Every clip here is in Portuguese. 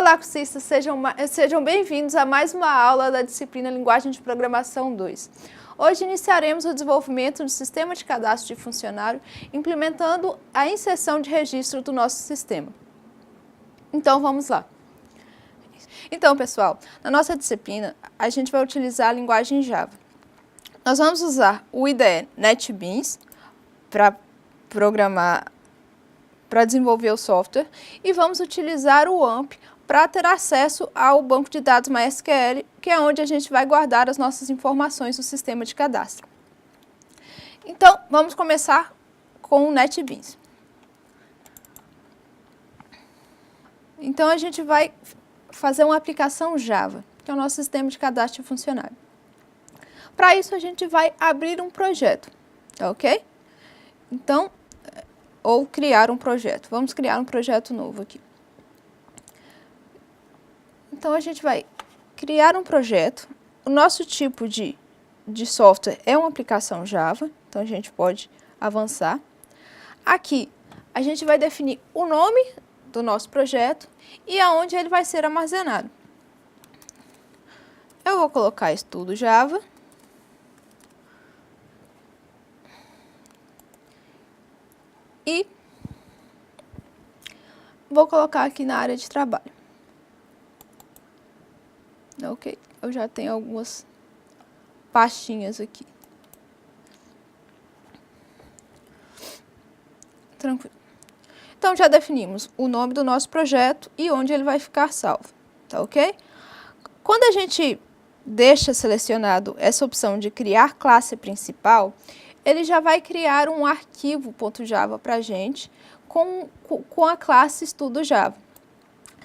Olá, cursistas! Sejam bem-vindos a mais uma aula da disciplina Linguagem de Programação 2. Hoje iniciaremos o desenvolvimento do sistema de cadastro de funcionário, implementando a inserção de registro do nosso sistema. Então, vamos lá. Então, pessoal, na nossa disciplina, a gente vai utilizar a linguagem Java. Nós vamos usar o IDE NetBeans para desenvolver o software e vamos utilizar o AMP para ter acesso ao banco de dados MySQL, que é onde a gente vai guardar as nossas informações do sistema de cadastro. Então, vamos começar com o NetBeans. Então, a gente vai fazer uma aplicação Java, que é o nosso sistema de cadastro de funcionário. Para isso, a gente vai abrir um projeto, tá ok? Então, ou criar um projeto. Vamos criar um projeto novo aqui. Então, a gente vai criar um projeto. O nosso tipo de software é uma aplicação Java, então a gente pode avançar. Aqui, a gente vai definir o nome do nosso projeto e aonde ele vai ser armazenado. Eu vou colocar Estudo Java. E vou colocar aqui na área de trabalho. Ok, eu já tenho algumas pastinhas aqui. Tranquilo. Então, já definimos o nome do nosso projeto e onde ele vai ficar salvo, tá ok? Quando a gente deixa selecionado essa opção de criar classe principal, ele já vai criar um arquivo .java para a gente com a classe Estudo Java.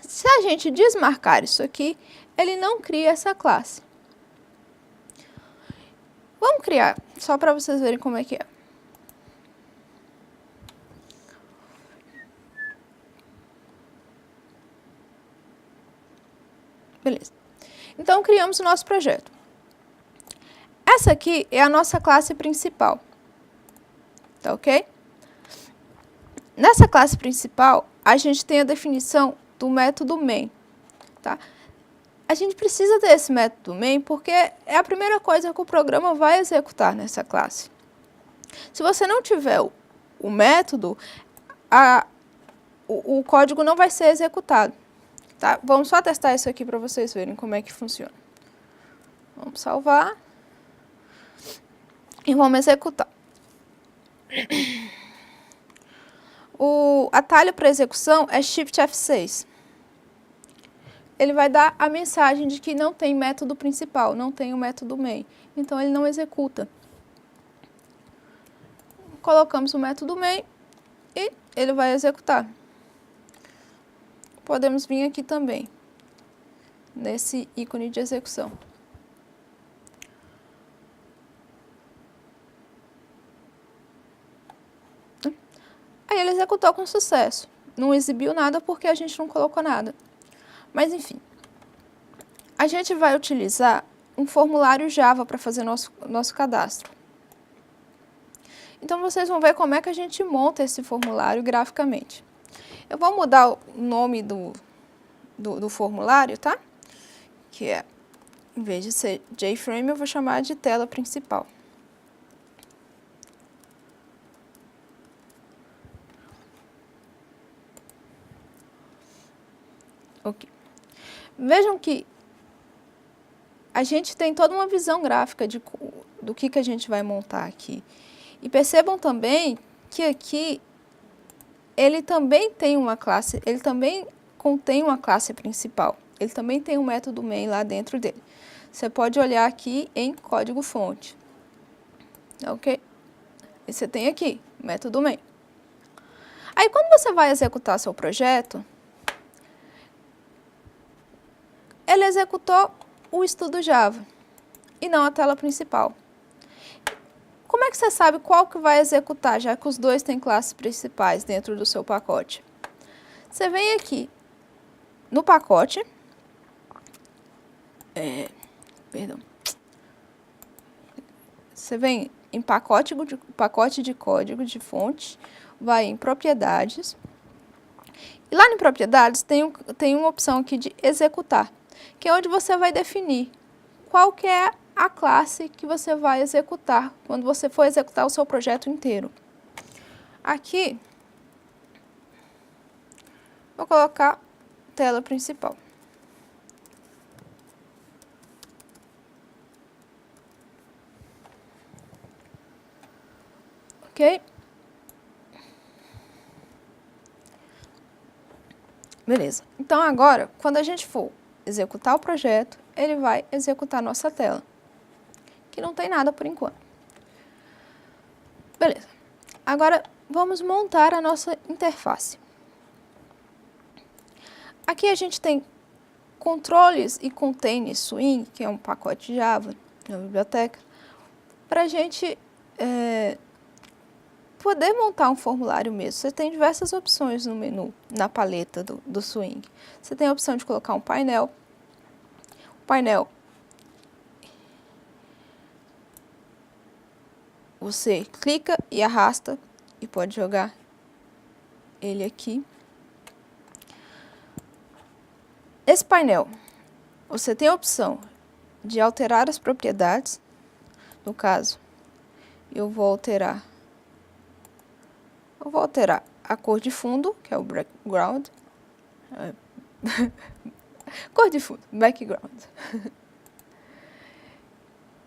Se a gente desmarcar isso aqui, ele não cria essa classe. Vamos criar, só para vocês verem como é que é. Beleza. Então, criamos o nosso projeto. Essa aqui é a nossa classe principal. Tá ok? Nessa classe principal, a gente tem a definição do método main. Tá? A gente precisa ter esse método main porque é a primeira coisa que o programa vai executar nessa classe. Se você não tiver o método, o código não vai ser executado. Tá? Vamos só testar isso aqui para vocês verem como é que funciona. Vamos salvar e vamos executar. O atalho para execução é Shift F6. Ele vai dar a mensagem de que não tem método principal, não tem o método main. Então, ele não executa. Colocamos o método main e ele vai executar. Podemos vir aqui também, nesse ícone de execução. Aí ele executou com sucesso. Não exibiu nada porque a gente não colocou nada. Mas, enfim, a gente vai utilizar um formulário Java para fazer nosso cadastro. Então, vocês vão ver como é que a gente monta esse formulário graficamente. Eu vou mudar o nome do formulário, tá? Que é, em vez de ser JFrame, eu vou chamar de tela principal. Ok. Vejam que a gente tem toda uma visão gráfica do que a gente vai montar aqui. E percebam também que aqui ele também tem uma classe, ele também contém uma classe principal. Ele também tem um método main lá dentro dele. Você pode olhar aqui em código-fonte. Ok? E você tem aqui, método main. Aí, quando você vai executar seu projeto, ele executou o Estudo Java e não a tela principal. Como é que você sabe qual que vai executar, já que os dois têm classes principais dentro do seu pacote? Você vem aqui no pacote, você vem em pacote de código de fonte, vai em propriedades E lá em propriedades tem uma opção aqui de executar, que é onde você vai definir qual que é a classe que você vai executar quando você for executar o seu projeto inteiro. Aqui, vou colocar tela principal. Ok? Beleza. Então agora, quando a gente for executar o projeto, ele vai executar a nossa tela, que não tem nada por enquanto. Beleza. Agora, vamos montar a nossa interface. Aqui a gente tem controles e containers swing, que é um pacote Java na biblioteca, para a gente poder montar um formulário mesmo. Você tem diversas opções no menu, na paleta do swing. Você tem a opção de colocar um painel. O painel, você clica e arrasta e pode jogar ele aqui. Esse painel, você tem a opção de alterar as propriedades. No caso, eu vou alterar a cor de fundo, que é o background. Cor de fundo, background.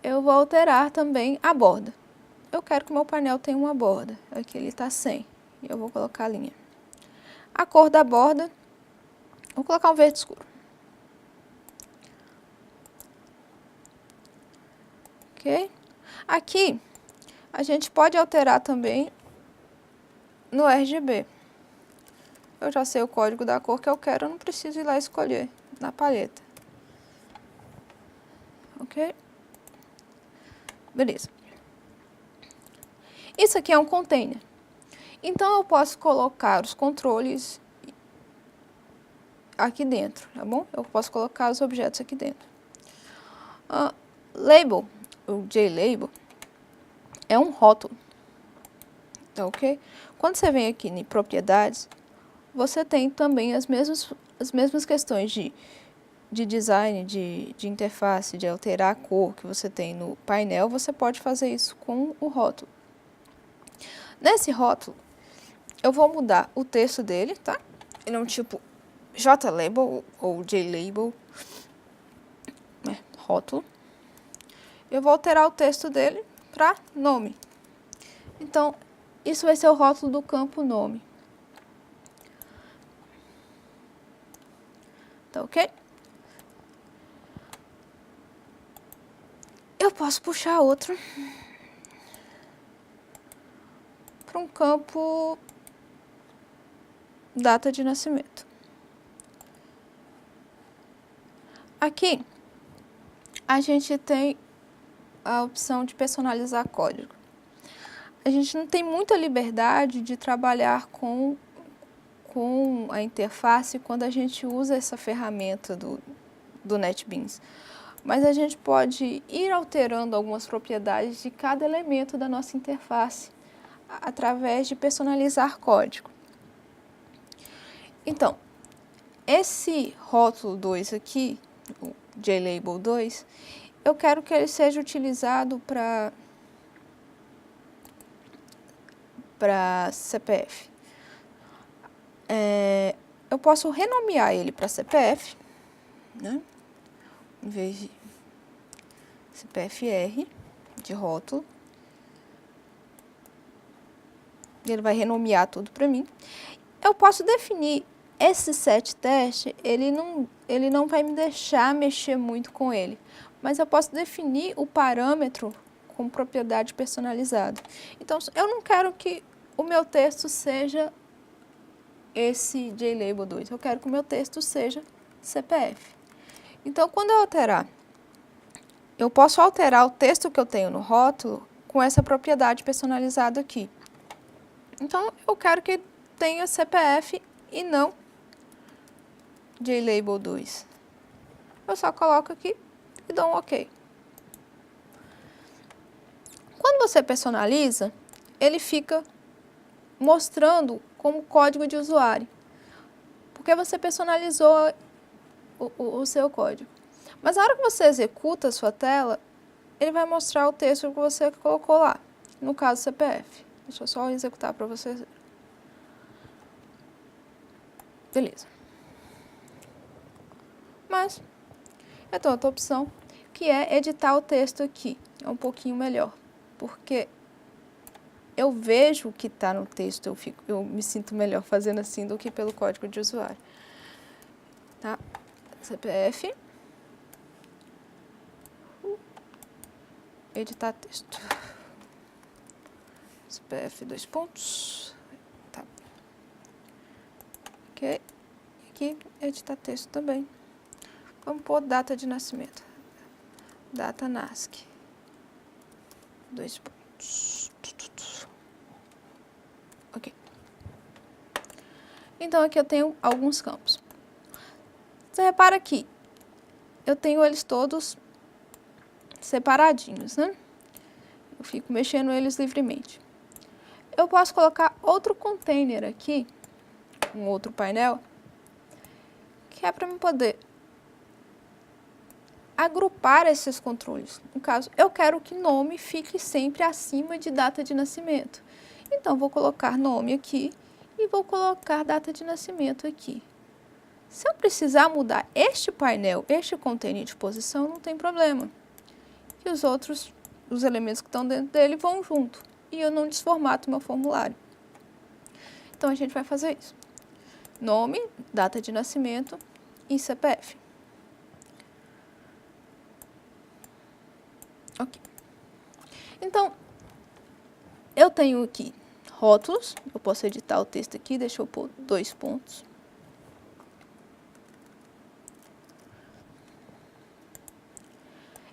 Eu vou alterar também a borda. Eu quero que o meu painel tenha uma borda. Aqui ele está sem. Eu vou colocar a linha. A cor da borda, vou colocar um verde escuro. Ok? Aqui, a gente pode alterar também no RGB. Eu já sei o código da cor que eu quero, eu não preciso ir lá escolher na paleta. Ok? Beleza. Isso aqui é um container. Então, eu posso colocar os controles aqui dentro, tá bom? Eu posso colocar os objetos aqui dentro. Label, o JLabel, é um rótulo. Tá ok? Quando você vem aqui em propriedades, você tem também as mesmas questões de design, de interface, de alterar a cor que você tem no painel, você pode fazer isso com o rótulo. Nesse rótulo, eu vou mudar o texto dele, tá? Ele é um tipo JLabel ou JLabel, rótulo. Eu vou alterar o texto dele para nome. Então, isso vai ser o rótulo do campo nome. Tá ok? Eu posso puxar outro para um campo data de nascimento. Aqui, a gente tem a opção de personalizar código. A gente não tem muita liberdade de trabalhar com a interface quando a gente usa essa ferramenta do NetBeans. Mas a gente pode ir alterando algumas propriedades de cada elemento da nossa interface através de personalizar código. Então, esse rótulo 2 aqui, o JLabel 2, eu quero que ele seja utilizado para CPF. Eu posso renomear ele para CPF, né? Em vez de CPFR, de rótulo. Ele vai renomear tudo para mim. Eu posso definir esse set teste, ele não vai me deixar mexer muito com ele, mas eu posso definir o parâmetro com propriedade personalizada. Então, eu não quero que o meu texto seja esse JLabel 2, eu quero que o meu texto seja CPF. Então, quando eu alterar, eu posso alterar o texto que eu tenho no rótulo com essa propriedade personalizada aqui. Então, eu quero que tenha CPF e não JLabel 2. Eu só coloco aqui e dou um OK. Quando você personaliza, ele fica mostrando como código de usuário. porque você personalizou o seu código. Mas na hora que você executa a sua tela, ele vai mostrar o texto que você colocou lá, no caso CPF. Deixa eu só executar para vocês. Beleza. Mas eu tenho outra opção, que é editar o texto aqui. É um pouquinho melhor, porque eu vejo o que está no texto, eu me sinto melhor fazendo assim do que pelo código de usuário. Tá? CPF. Editar texto. CPF 2 pontos. Tá. Ok. Aqui, editar texto também. Vamos pôr data de nascimento. Data NASC. 2 pontos. Ok. Então, aqui eu tenho alguns campos. Você repara aqui, eu tenho eles todos separadinhos, né? Eu fico mexendo eles livremente. Eu posso colocar outro container aqui, um outro painel, que é para eu poder agrupar esses controles. No caso, eu quero que nome fique sempre acima de data de nascimento. Então, vou colocar nome aqui e vou colocar data de nascimento aqui. Se eu precisar mudar este painel, este container de posição, não tem problema. E os elementos que estão dentro dele vão junto. E eu não desformato meu formulário. Então, a gente vai fazer isso. Nome, data de nascimento e CPF. Ok. Então, eu tenho aqui rótulos. Eu posso editar o texto aqui, deixa eu pôr 2 pontos.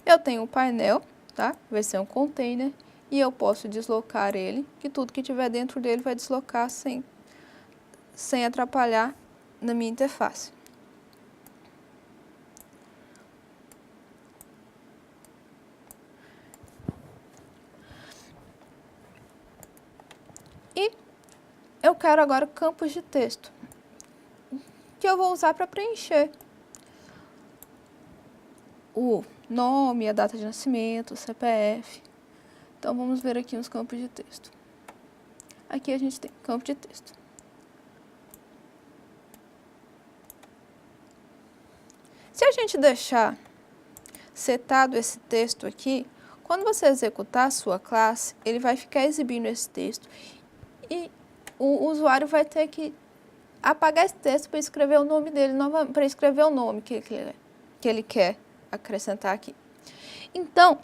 Eu tenho um painel, tá? Vai ser um container. E eu posso deslocar ele, que tudo que tiver dentro dele vai deslocar sem atrapalhar na minha interface. E eu quero agora campos de texto, que eu vou usar para preencher o nome, a data de nascimento, o CPF. Então, vamos ver aqui os campos de texto. Aqui a gente tem campo de texto. Se a gente deixar setado esse texto aqui, quando você executar a sua classe, ele vai ficar exibindo esse texto e o usuário vai ter que apagar esse texto para escrever o nome dele, para escrever o nome que ele quer acrescentar aqui. Então,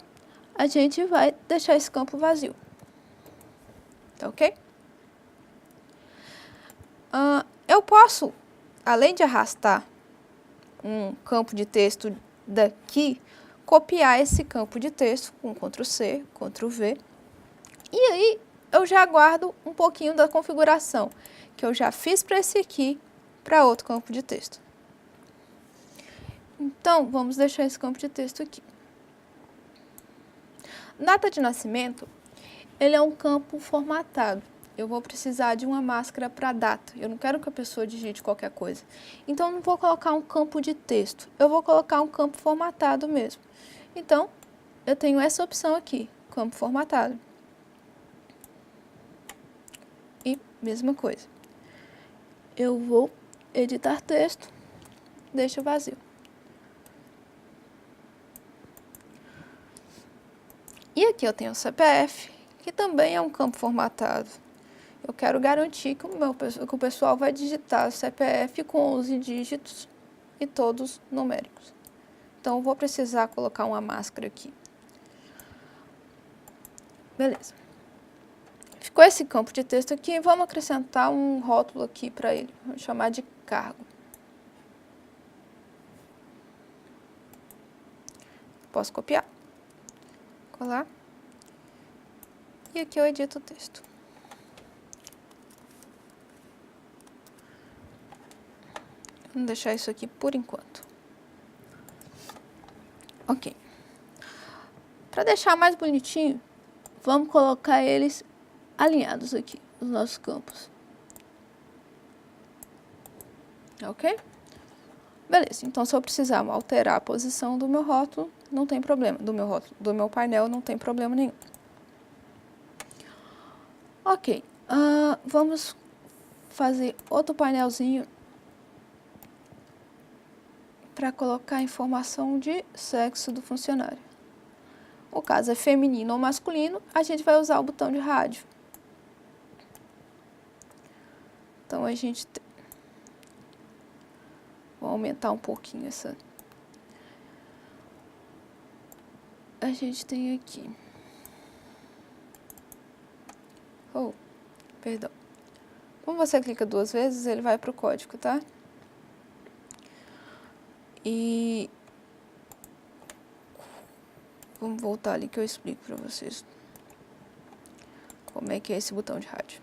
a gente vai deixar esse campo vazio. Tá ok? Eu posso, além de arrastar um campo de texto daqui, copiar esse campo de texto com Ctrl+C, Ctrl+V. E aí, eu já guardo um pouquinho da configuração que eu já fiz para esse aqui, para outro campo de texto. Então, vamos deixar esse campo de texto aqui. Data de nascimento, ele é um campo formatado. Eu vou precisar de uma máscara para data. Eu não quero que a pessoa digite qualquer coisa. Então, eu não vou colocar um campo de texto. Eu vou colocar um campo formatado mesmo. Então, eu tenho essa opção aqui, campo formatado. E mesma coisa. Eu vou editar texto, deixo vazio. E aqui eu tenho o CPF, que também é um campo formatado. Eu quero garantir que o pessoal vai digitar o CPF com 11 dígitos e todos numéricos. Então, eu vou precisar colocar uma máscara aqui. Beleza. Ficou esse campo de texto aqui, vamos acrescentar um rótulo aqui para ele. Vamos chamar de cargo. Posso copiar, colar. E aqui eu edito o texto. Vamos deixar isso aqui por enquanto. Ok. Para deixar mais bonitinho, vamos colocar eles alinhados aqui, os nossos campos. Ok? Beleza, então se eu precisar alterar a posição do meu rótulo, não tem problema. Do meu painel, não tem problema nenhum. Ok, vamos fazer outro painelzinho para colocar a informação de sexo do funcionário. O caso é feminino ou masculino, a gente vai usar o botão de rádio. Então, a gente... Vou aumentar um pouquinho essa... A gente tem aqui... Oh, perdão. Como você clica 2 vezes, ele vai para o código, tá? E... Vamos voltar ali que eu explico para vocês como é que é esse botão de rádio.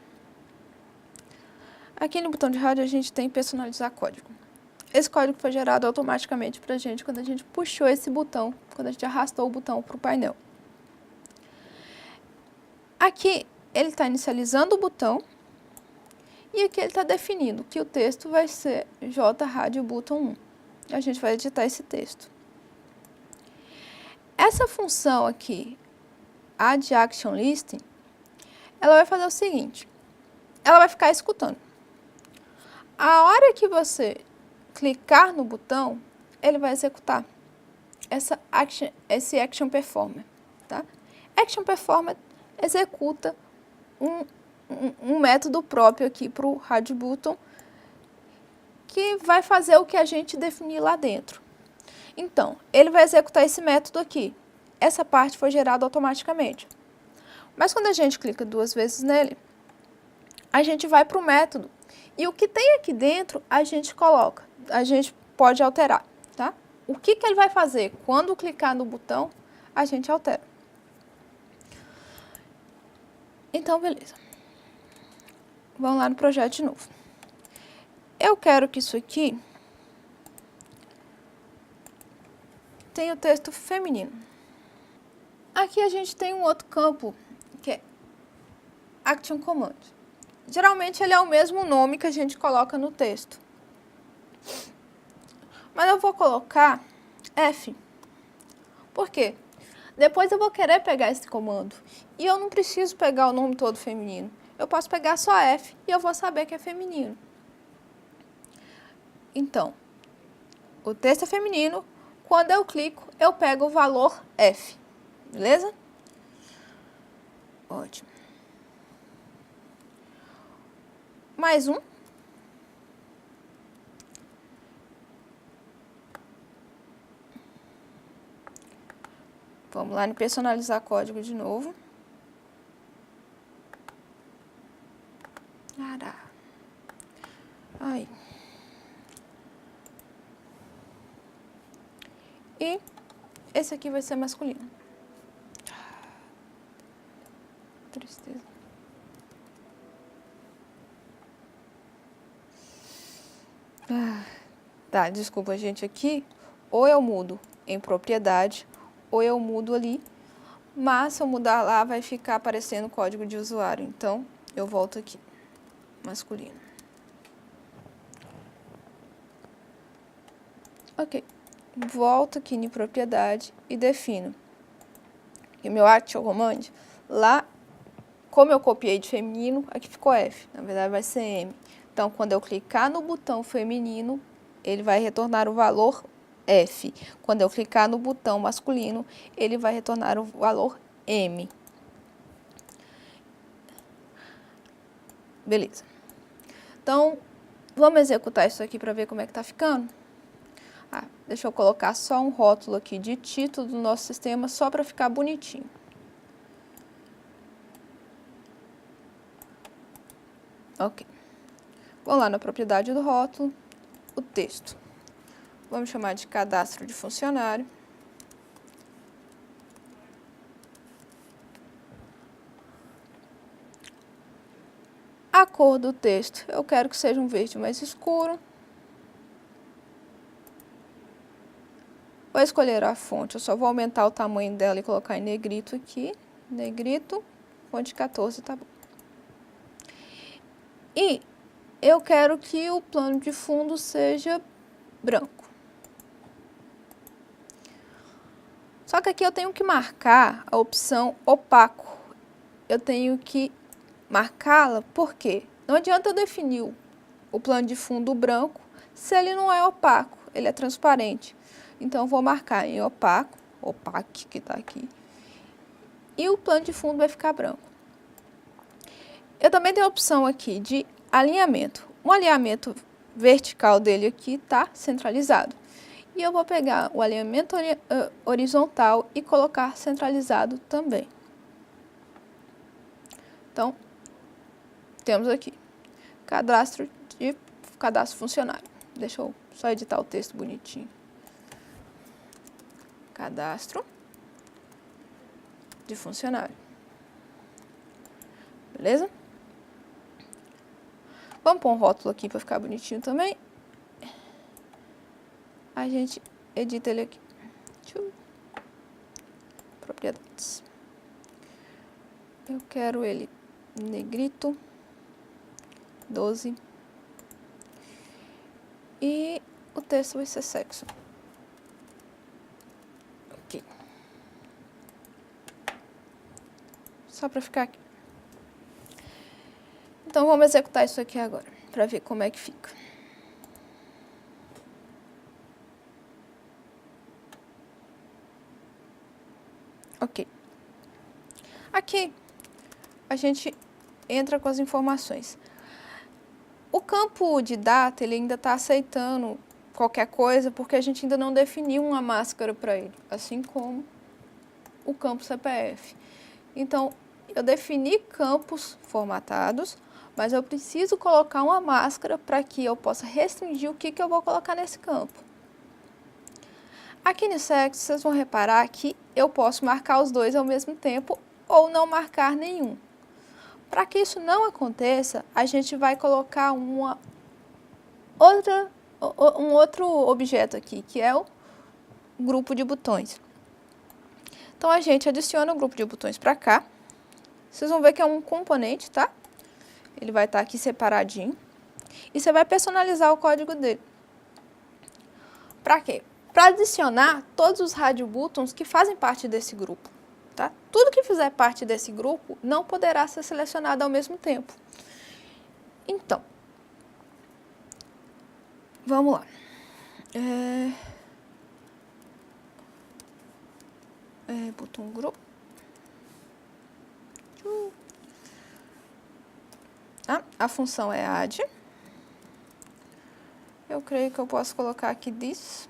Aqui no botão de rádio a gente tem personalizar código. Esse código foi gerado automaticamente para a gente quando a gente puxou esse botão, quando a gente arrastou o botão para o painel. Aqui ele está inicializando o botão e aqui ele está definindo que o texto vai ser JRadioButton1. A gente vai editar esse texto. Essa função aqui, addActionListing, ela vai fazer o seguinte, ela vai ficar escutando. A hora que você clicar no botão, ele vai executar esse Action Performer, tá? Action Performer executa um método próprio aqui para o RadioButton, que vai fazer o que a gente definir lá dentro. Então, ele vai executar esse método aqui. Essa parte foi gerada automaticamente. Mas quando a gente clica 2 vezes nele, a gente vai para o método. E o que tem aqui dentro, a gente coloca. A gente pode alterar, tá? O que ele vai fazer? Quando clicar no botão, a gente altera. Então, beleza. Vamos lá no projeto de novo. Eu quero que isso aqui tenha o texto feminino. Aqui a gente tem um outro campo, que é Action Command. Geralmente ele é o mesmo nome que a gente coloca no texto. Mas eu vou colocar F. Por quê? Depois eu vou querer pegar esse comando. E eu não preciso pegar o nome todo feminino. Eu posso pegar só F e eu vou saber que é feminino. Então, o texto é feminino. Quando eu clico, eu pego o valor F. Beleza? Ótimo. Mais um. Vamos lá em personalizar código de novo. Aí. E esse aqui vai ser masculino. Tristeza. Tá, desculpa, gente, aqui ou eu mudo em propriedade ou eu mudo ali, mas se eu mudar lá vai ficar aparecendo o código de usuário, então eu volto aqui, masculino. Ok, volto aqui em propriedade e defino que meu Action Command, lá, como eu copiei de feminino, aqui ficou F, na verdade vai ser M. Então, quando eu clicar no botão feminino, ele vai retornar o valor F. Quando eu clicar no botão masculino, ele vai retornar o valor M. Beleza. Então, vamos executar isso aqui para ver como é que tá ficando? Deixa eu colocar só um rótulo aqui de título do nosso sistema, só para ficar bonitinho. Ok. Vamos lá na propriedade do rótulo, o texto. Vamos chamar de cadastro de funcionário. A cor do texto, eu quero que seja um verde mais escuro. Vou escolher a fonte, eu só vou aumentar o tamanho dela e colocar em negrito aqui. Negrito, fonte 14, tá bom. E eu quero que o plano de fundo seja branco. Só que aqui eu tenho que marcar a opção opaco. Eu tenho que marcá-la porque não adianta eu definir o plano de fundo branco se ele não é opaco, ele é transparente. Então, eu vou marcar em opaco, opaque, que está aqui, e o plano de fundo vai ficar branco. Eu também tenho a opção aqui de alinhamento. O alinhamento vertical dele aqui está centralizado. E eu vou pegar o alinhamento horizontal e colocar centralizado também. Então, temos aqui cadastro funcionário. Deixa eu só editar o texto bonitinho. Cadastro de funcionário. Beleza? Vamos pôr um rótulo aqui para ficar bonitinho também. A gente edita ele aqui. Propriedades. Eu quero ele negrito 12. E o texto vai ser sexo. Ok. Só para ficar aqui. Então, vamos executar isso aqui agora, para ver como é que fica. Ok. Aqui, a gente entra com as informações. O campo de data, ele ainda está aceitando qualquer coisa, porque a gente ainda não definiu uma máscara para ele, assim como o campo CPF. Então, eu defini campos formatados, mas eu preciso colocar uma máscara para que eu possa restringir o que eu vou colocar nesse campo. Aqui no sexo, vocês vão reparar que eu posso marcar os dois ao mesmo tempo ou não marcar nenhum. Para que isso não aconteça, a gente vai colocar um outro objeto aqui, que é o grupo de botões. Então, a gente adiciona o grupo de botões para cá. Vocês vão ver que é um componente, tá? Ele vai estar aqui separadinho. E você vai personalizar o código dele. Para quê? Para adicionar todos os radio buttons que fazem parte desse grupo. Tá? Tudo que fizer parte desse grupo não poderá ser selecionado ao mesmo tempo. Então, vamos lá. Botão grupo. A função é add. Eu creio que eu posso colocar aqui this.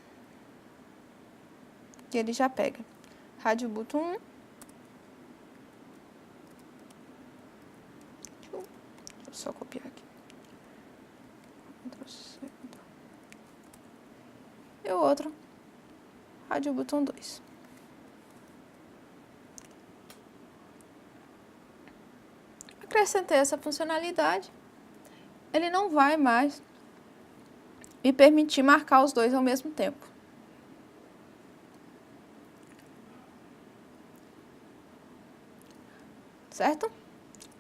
E ele já pega. Radio button 1. Deixa eu só copiar aqui. E o outro, Radio button 2. Acrescentei essa funcionalidade. Ele não vai mais me permitir marcar os dois ao mesmo tempo. Certo?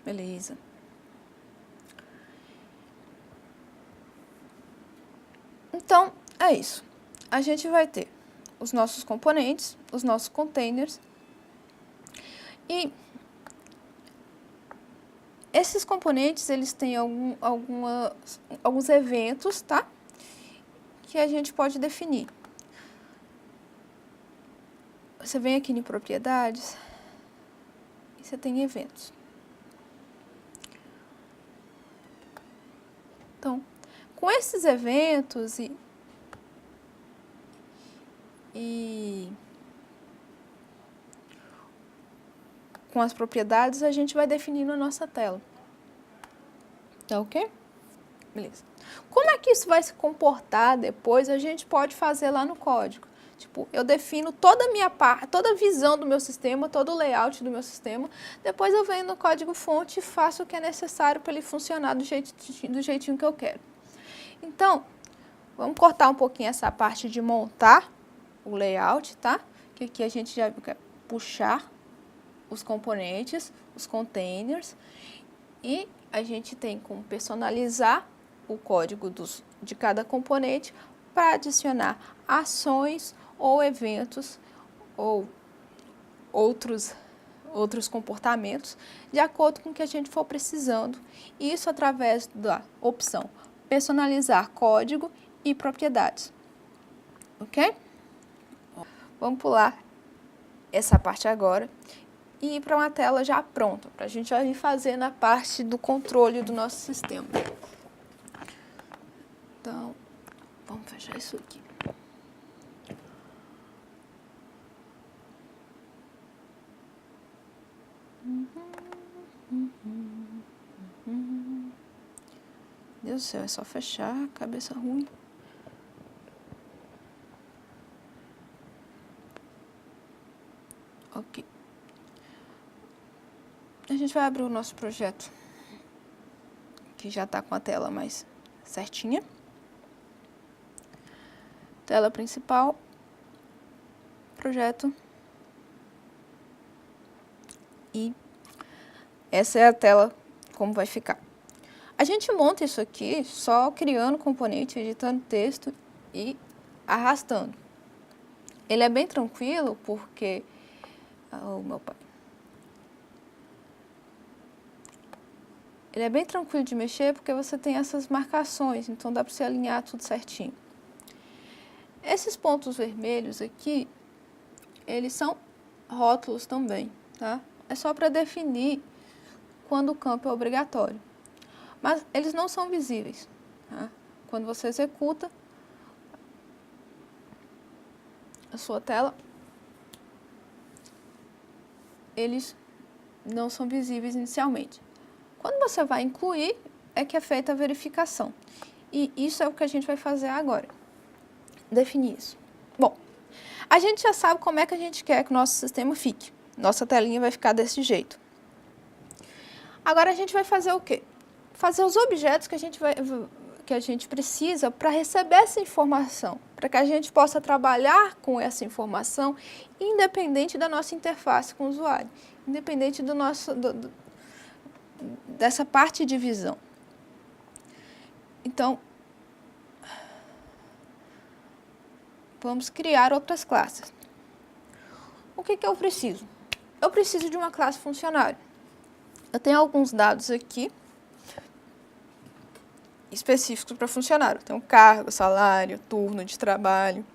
Beleza. Então, é isso. A gente vai ter os nossos componentes, os nossos containers. E esses componentes, eles têm alguns eventos, tá? Que a gente pode definir. Você vem aqui em propriedades e você tem eventos. Então, com esses eventos e com as propriedades, a gente vai definindo a nossa tela. Tá ok? Beleza. Como é que isso vai se comportar depois? A gente pode fazer lá no código. Tipo, eu defino toda a minha parte, toda a visão do meu sistema, todo o layout do meu sistema. Depois eu venho no código-fonte e faço o que é necessário para ele funcionar do jeitinho que eu quero. Então, vamos cortar um pouquinho essa parte de montar o layout, tá? Que aqui a gente já viu que é puxar os componentes, os containers, e a gente tem como personalizar o código de cada componente para adicionar ações ou eventos ou outros comportamentos de acordo com o que a gente for precisando. Isso através da opção personalizar código e propriedades. Ok? Vamos pular essa parte agora e ir para uma tela já pronta, para a gente já ir fazendo a parte do controle do nosso sistema. Então, vamos fechar isso aqui. Deus do céu, é só fechar, cabeça ruim. Ok. A gente vai abrir o nosso projeto, que já está com a tela mais certinha. Tela principal, projeto. E essa é a tela como vai ficar. A gente monta isso aqui só criando componente, editando texto e arrastando. Ele é bem tranquilo porque... Oh, meu pai. Ele é bem tranquilo de mexer porque você tem essas marcações, então dá para você alinhar tudo certinho. Esses pontos vermelhos aqui, eles são rótulos também, tá? É só para definir quando o campo é obrigatório. Mas eles não são visíveis, tá? Quando você executa a sua tela, eles não são visíveis inicialmente. Quando você vai incluir, é que é feita a verificação. E isso é o que a gente vai fazer agora. Definir isso. Bom, a gente já sabe como é que a gente quer que o nosso sistema fique. Nossa telinha vai ficar desse jeito. Agora a gente vai fazer o quê? Fazer os objetos que a gente precisa para receber essa informação, para que a gente possa trabalhar com essa informação independente da nossa interface com o usuário, independente dessa parte de visão. Então, vamos criar outras classes. O que eu preciso? Eu preciso de uma classe funcionário. Eu tenho alguns dados aqui específicos para funcionário. Tem cargo, salário, turno de trabalho.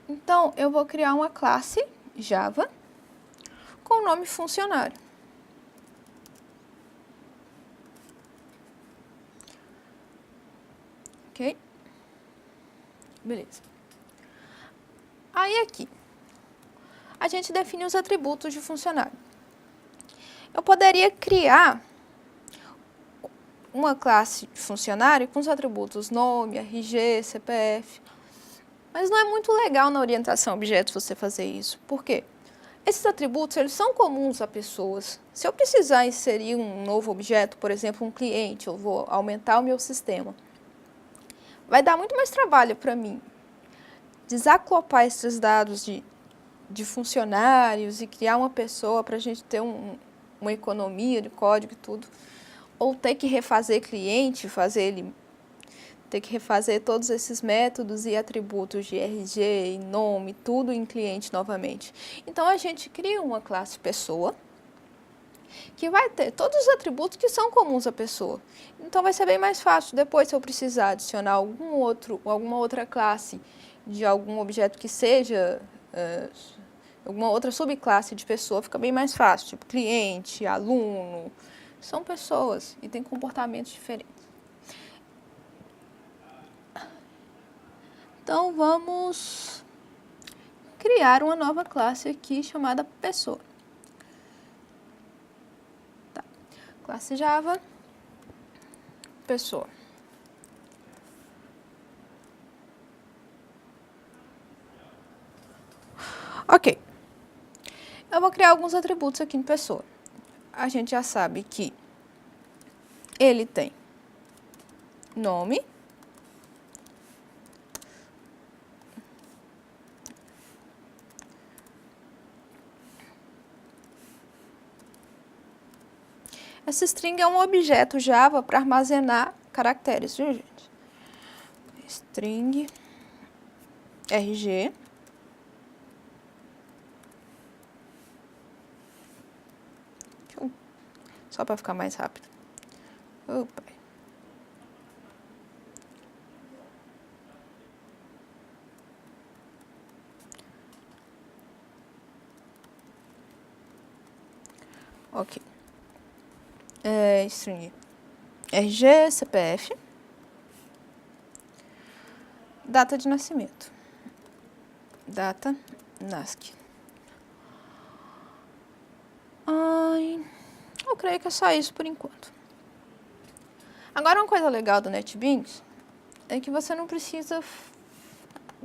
Então, eu vou criar uma classe Java com o nome funcionário. Ok? Beleza. Aí aqui, a gente define os atributos de funcionário. Eu poderia criar uma classe de funcionário com os atributos nome, RG, CPF. Mas não é muito legal na orientação a objetos você fazer isso. Por quê? Esses atributos, eles são comuns a pessoas. Se eu precisar inserir um novo objeto, por exemplo, um cliente, eu vou aumentar o meu sistema. Vai dar muito mais trabalho para mim desacoplar esses dados de funcionários e criar uma pessoa para a gente ter uma economia de código e tudo. Ou ter que refazer cliente, ter que refazer todos esses métodos e atributos de RG e nome, tudo em cliente novamente. Então, a gente cria uma classe pessoa que vai ter todos os atributos que são comuns à pessoa. Então, vai ser bem mais fácil. Depois, se eu precisar adicionar alguma outra classe de algum objeto que seja alguma outra subclasse de pessoa, fica bem mais fácil. Tipo, cliente, aluno... São pessoas e têm comportamentos diferentes. Então, vamos criar uma nova classe aqui chamada pessoa. Tá. Classe Java, pessoa. Ok. Eu vou criar alguns atributos aqui em pessoa. A gente já sabe que ele tem nome, essa string é um objeto Java para armazenar caracteres, viu, gente? String RG só para ficar mais rápido. Opa. Ok. String RG, CPF, data de nascimento, data NASC. Eu creio que é só isso por enquanto. Agora, uma coisa legal do NetBeans é que você não precisa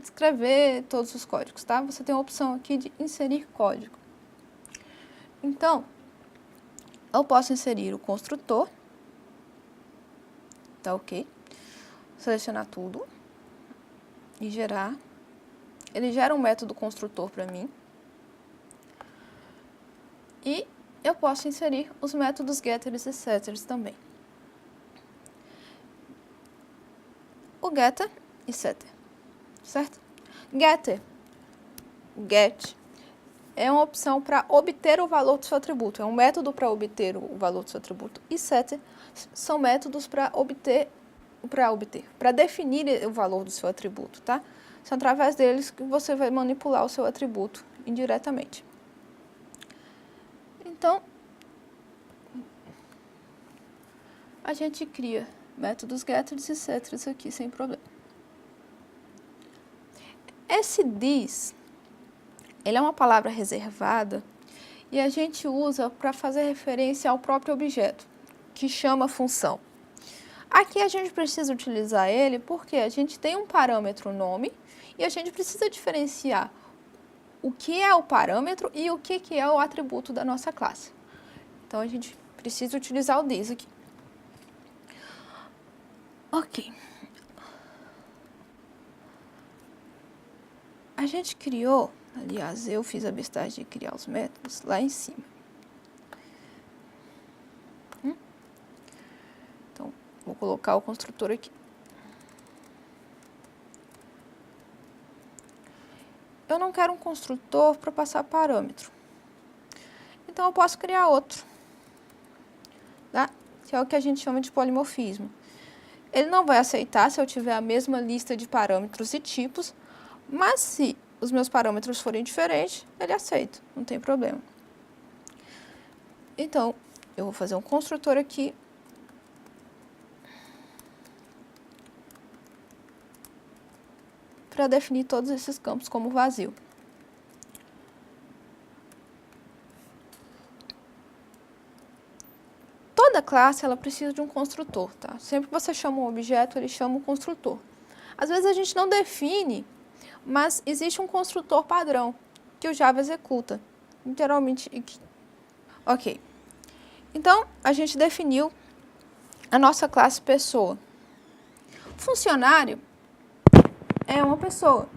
escrever todos os códigos, tá? Você tem a opção aqui de inserir código. Então, eu posso inserir o construtor, tá ok? Selecionar tudo e gerar. Ele gera um método construtor para mim. E eu posso inserir os métodos getters e setters também. O getter e setter, certo? Getter, get, é uma opção para obter o valor do seu atributo, é um método para obter o valor do seu atributo. E setter são métodos para definir o valor do seu atributo, tá? São através deles que você vai manipular o seu atributo indiretamente. Então, a gente cria métodos getters e setters aqui sem problema. Esse this, ele é uma palavra reservada e a gente usa para fazer referência ao próprio objeto, que chama função. Aqui a gente precisa utilizar ele porque a gente tem um parâmetro nome e a gente precisa diferenciar o que é o parâmetro e o que é o atributo da nossa classe. Então, a gente precisa utilizar o this aqui. Ok. A gente criou, aliás, eu fiz a bestagem de criar os métodos lá em cima. Então, vou colocar o construtor aqui. Eu não quero um construtor para passar parâmetro. Então, eu posso criar outro, tá? Que é o que a gente chama de polimorfismo. Ele não vai aceitar se eu tiver a mesma lista de parâmetros e tipos, mas se os meus parâmetros forem diferentes, ele aceita, não tem problema. Então, eu vou fazer um construtor aqui. Para definir todos esses campos como vazio. Toda classe, ela precisa de um construtor, tá? Sempre que você chama um objeto, ele chama um construtor. Às vezes a gente não define, mas existe um construtor padrão que o Java executa. Geralmente, ok. Então, a gente definiu a nossa classe pessoa. Funcionário é uma pessoa.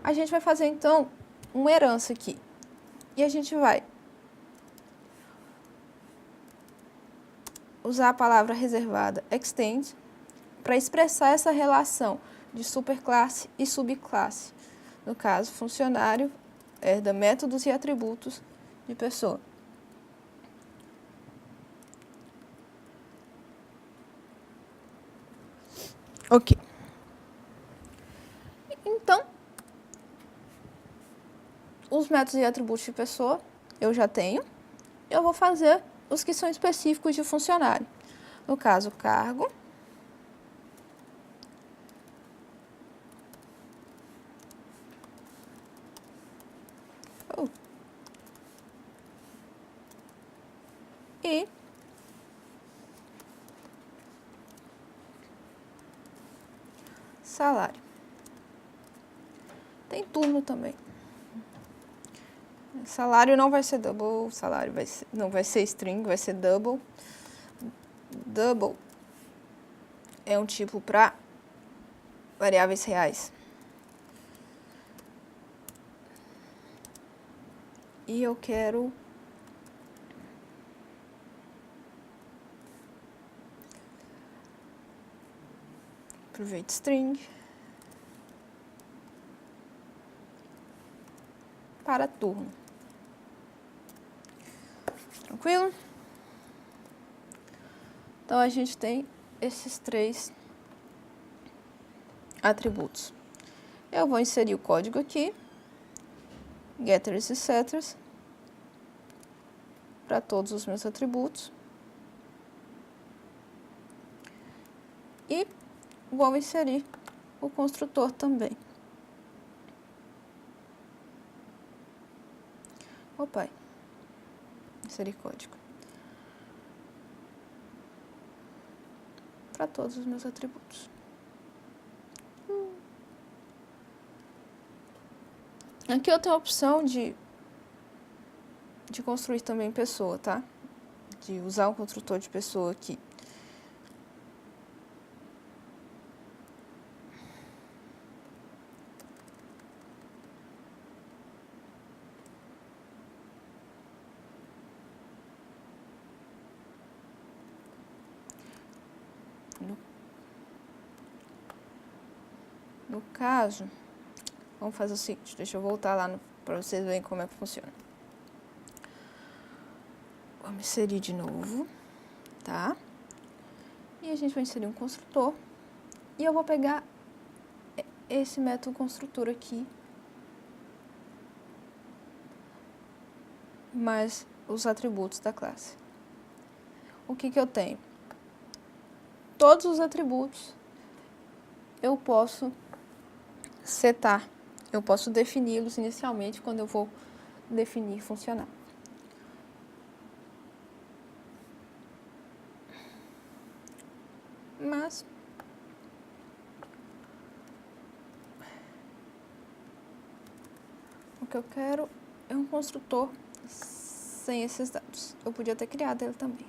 A gente vai fazer, então, uma herança aqui. E a gente vai usar a palavra reservada extend para expressar essa relação de superclasse e subclasse. No caso, funcionário herda métodos e atributos de pessoa. Ok. Então, os métodos e atributos de pessoa eu já tenho. Eu vou fazer os que são específicos de funcionário. No caso, cargo. E salário. Tem turno também. Salário não vai ser double, salário não vai ser string, vai ser double. Double é um tipo para variáveis reais. E eu quero private string para turno. Tranquilo? Então, a gente tem esses 3 atributos. Eu vou inserir o código aqui, getters e setters, para todos os meus atributos. E vou inserir o construtor também. Opa, inserir código. Para todos os meus atributos. Aqui eu tenho a opção de construir também pessoa, tá? De usar um construtor de pessoa aqui. No caso, vamos fazer o seguinte, deixa eu voltar lá para vocês verem como é que funciona. Vamos inserir de novo, tá? E a gente vai inserir um construtor. E eu vou pegar esse método construtor aqui, mais os atributos da classe. O que eu tenho? Todos os atributos eu posso setar, eu posso defini-los inicialmente quando eu vou definir funcional. Mas o que eu quero é um construtor sem esses dados. Eu podia ter criado ele também.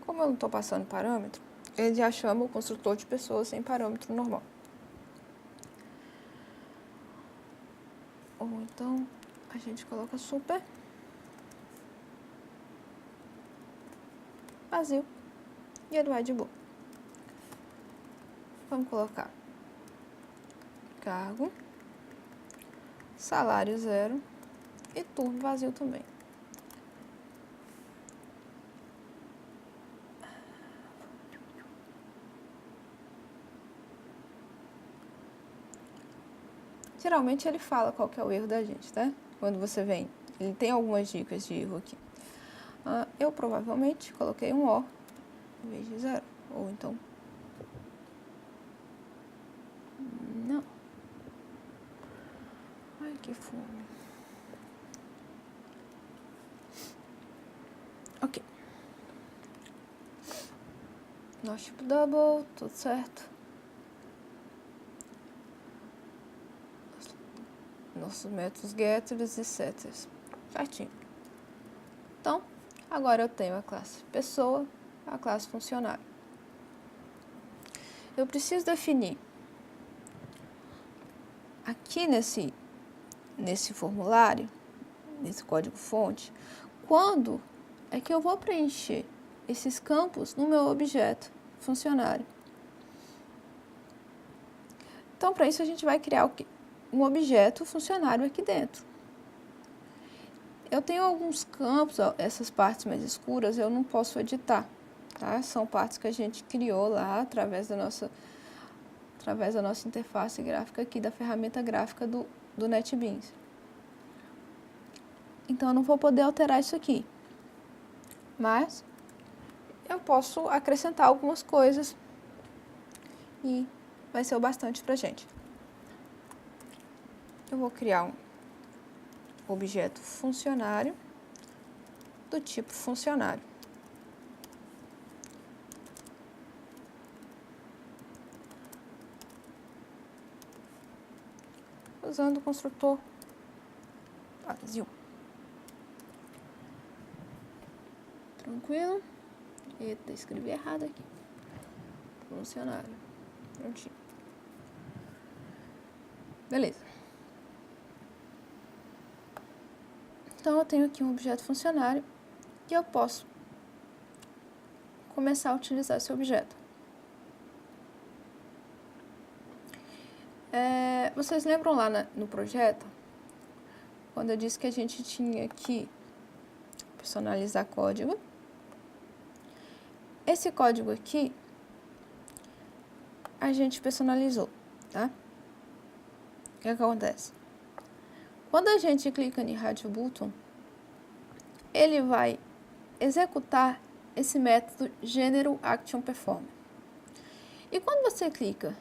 Como eu não estou passando parâmetro, ele já chama o construtor de pessoa sem parâmetro normal. Ou então, a gente coloca super vazio e ele vai de boa. Vamos colocar cargo, salário 0 e turno vazio também. Geralmente ele fala qual que é o erro da gente, tá? Quando você vem, ele tem algumas dicas de erro aqui. Eu provavelmente coloquei um O em vez de 0, ou então... Não. Ai, que fome. Ok. Nosso tipo double, tudo certo. Nossos métodos getters e setters. Certinho. Então, agora eu tenho a classe pessoa, a classe funcionário. Eu preciso definir aqui nesse formulário, nesse código-fonte, quando é que eu vou preencher esses campos no meu objeto funcionário. Então, para isso, a gente vai criar o quê? Um objeto funcionário aqui dentro. Eu tenho alguns campos, ó, essas partes mais escuras eu não posso editar, tá? São partes que a gente criou lá através da nossa interface gráfica aqui, da ferramenta gráfica do NetBeans. Então, eu não vou poder alterar isso aqui. Mas eu posso acrescentar algumas coisas e vai ser o bastante pra gente. Eu vou criar um objeto funcionário do tipo funcionário. Usando o construtor vazio. Tranquilo? Eita, escrevi errado aqui. Funcionário. Prontinho. Beleza. Então, eu tenho aqui um objeto funcionário e eu posso começar a utilizar esse objeto. Vocês lembram lá no projeto, quando eu disse que a gente tinha que personalizar código? Esse código aqui, a gente personalizou, tá? O que acontece? Quando a gente clica em Radio Button, ele vai executar esse método GenerateActionPerform. E quando você clica